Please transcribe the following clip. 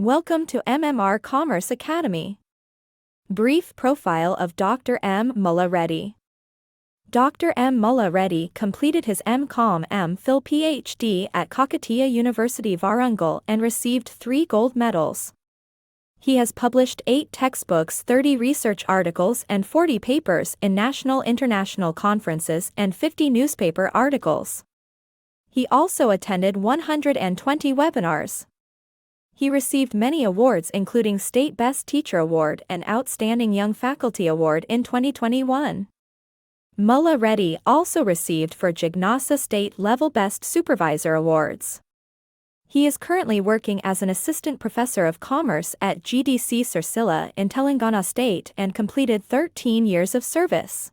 Welcome to MMR Commerce Academy. Brief profile of Dr. Malla Reddy. Dr. Malla Reddy completed his M.Com M.Phil Ph.D. at Kakatiya University Warangal and received 3 gold medals. He has published 8 textbooks, 30 research articles and 40 papers in national international conferences and 50 newspaper articles. He also attended 120 webinars. He received many awards including State Best Teacher Award and Outstanding Young Faculty Award in 2021. Malla Reddy also received for Jignasa State Level Best Supervisor Awards. He is currently working as an Assistant Professor of Commerce at GDC Sirsila in Telangana State and completed 13 years of service.